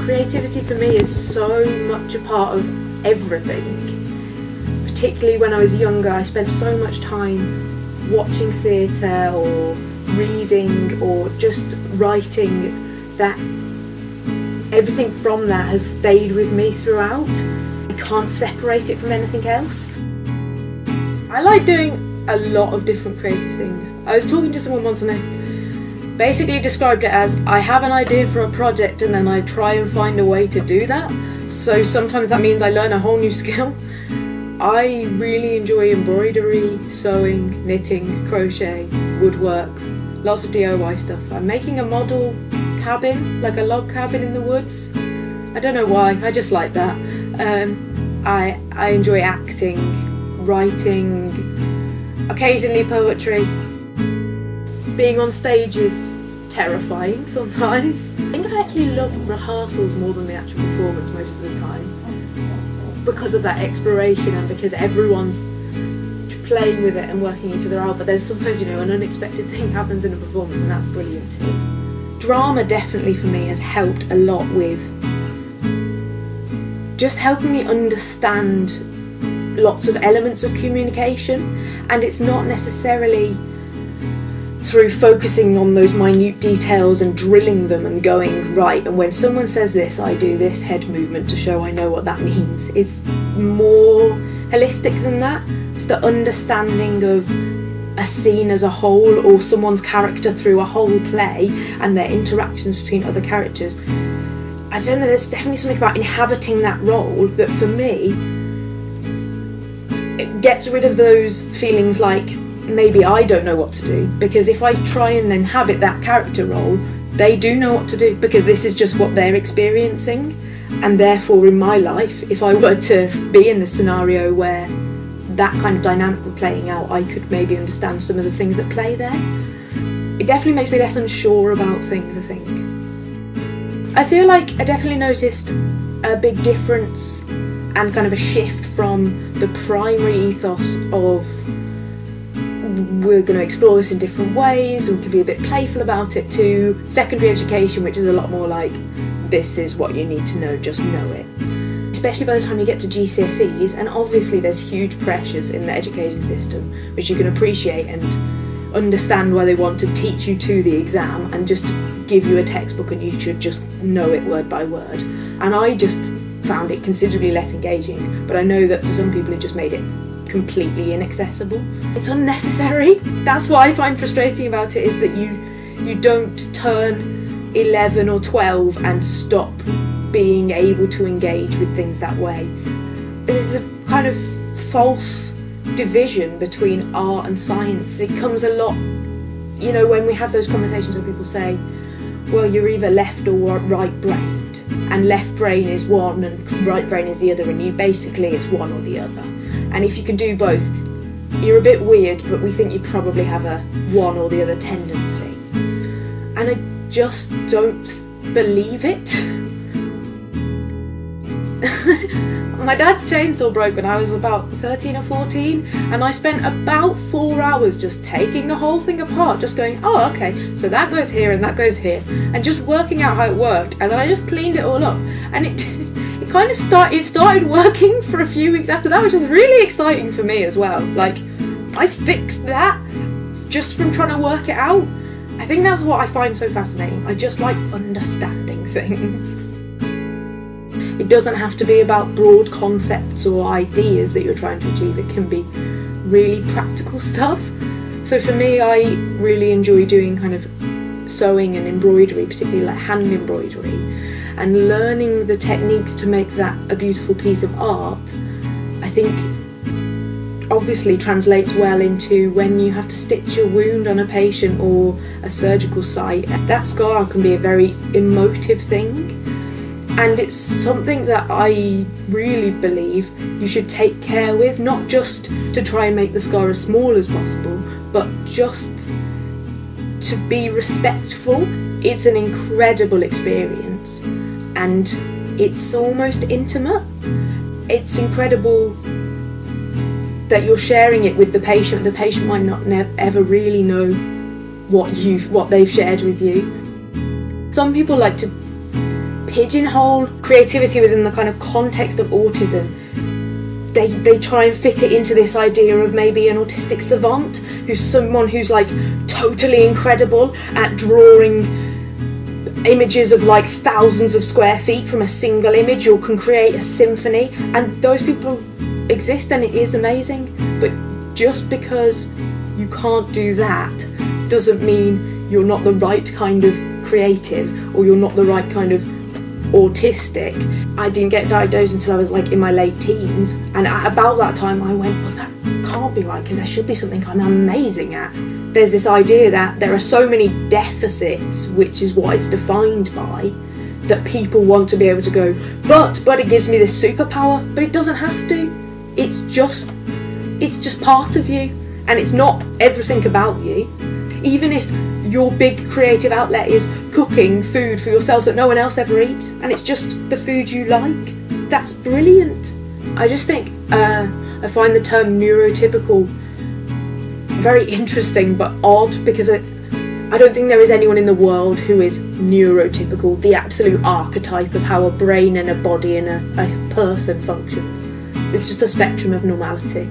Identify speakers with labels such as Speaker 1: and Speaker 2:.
Speaker 1: Creativity for me is so much a part of everything. Particularly when I was younger, I spent so much time watching theatre or reading or just writing that everything from that has stayed with me throughout. I can't separate it from anything else. I like doing a lot of different creative things. I was talking to someone once and I basically described it as I have an idea for a project and then I try and find a way to do that. So sometimes that means I learn a whole new skill. I really enjoy embroidery, sewing, knitting, crochet, woodwork, lots of DIY stuff. I'm making a model cabin, like a log cabin in the woods. I don't know why, I just like that. I enjoy acting, writing, occasionally poetry. Being on stage is terrifying sometimes. I think I actually love rehearsals more than the actual performance most of the time, because of that exploration and because everyone's playing with it and working each other out. But then sometimes, you know, an unexpected thing happens in a performance and that's brilliant too. Drama definitely for me has helped a lot with just helping me understand lots of elements of communication, and it's not necessarily through focusing on those minute details and drilling them and going, right, and when someone says this, I do this head movement to show I know what that means. It's more holistic than that. It's the understanding of a scene as a whole, or someone's character through a whole play and their interactions between other characters. I don't know, there's definitely something about inhabiting that role that for me, it gets rid of those feelings like maybe I don't know what to do, because if I try and inhabit that character role, they do know what to do because this is just what they're experiencing. And therefore in my life, if I were to be in the scenario where that kind of dynamic were playing out, I could maybe understand some of the things that play there. It definitely makes me less unsure about things, I think. I feel like I definitely noticed a big difference and kind of a shift from the primary ethos of we're going to explore this in different ways and we can be a bit playful about it, to secondary education, which is a lot more like this is what you need to know, just know it. Especially by the time you get to GCSEs, and obviously there's huge pressures in the education system which you can appreciate and understand why they want to teach you to the exam and just give you a textbook and you should just know it word by word. And I just found it considerably less engaging, but I know that for some people it just made it completely inaccessible. It's unnecessary. That's what I find frustrating about it, is that you don't turn 11 or 12 and stop being able to engage with things that way. There's a kind of false division between art and science. It comes a lot, you know, when we have those conversations where people say, well, you're either left or right brained, and left brain is one and right brain is the other, and you basically it's one or the other. And if you can do both, you're a bit weird, but we think you probably have a one or the other tendency. And I just don't believe it. My dad's chainsaw broke when I was about 13 or 14, and I spent about 4 hours just taking the whole thing apart, just going, oh okay, so that goes here and that goes here, and just working out how it worked. And then I just cleaned it all up, and it kind of started working for a few weeks after that, which is really exciting for me as well. Like, I fixed that just from trying to work it out. I think that's what I find so fascinating. I just like understanding things. It doesn't have to be about broad concepts or ideas that you're trying to achieve. It can be really practical stuff. So for me, I really enjoy doing kind of sewing and embroidery, particularly like hand embroidery, and learning the techniques to make that a beautiful piece of art. I think obviously translates well into when you have to stitch a wound on a patient or a surgical site. That scar can be a very emotive thing. And it's something that I really believe you should take care with, not just to try and make the scar as small as possible, but just to be respectful. It's an incredible experience and it's almost intimate. It's incredible that you're sharing it with the patient. The patient might not ever really know what they've shared with you. Some people like to pigeonhole creativity within the kind of context of autism. They try and fit it into this idea of maybe an autistic savant, who's someone who's like totally incredible at drawing images of like thousands of square feet from a single image, or can create a symphony, and those people exist and it is amazing. But just because you can't do that doesn't mean you're not the right kind of creative, or you're not the right kind of autistic. I didn't get diagnosed until I was like in my late teens, and at about that time I went, well, that can't be right, because there should be something I'm amazing at. There's this idea that there are so many deficits, which is what it's defined by, that people want to be able to go, but it gives me this superpower. But it doesn't have to. It's just part of you, and it's not everything about you. Even if your big creative outlet is cooking food for yourself that no one else ever eats, and it's just the food you like, that's brilliant. I just think I find the term neurotypical very interesting but odd, because I don't think there is anyone in the world who is neurotypical, the absolute archetype of how a brain and a body and a person functions. It's just a spectrum of normality.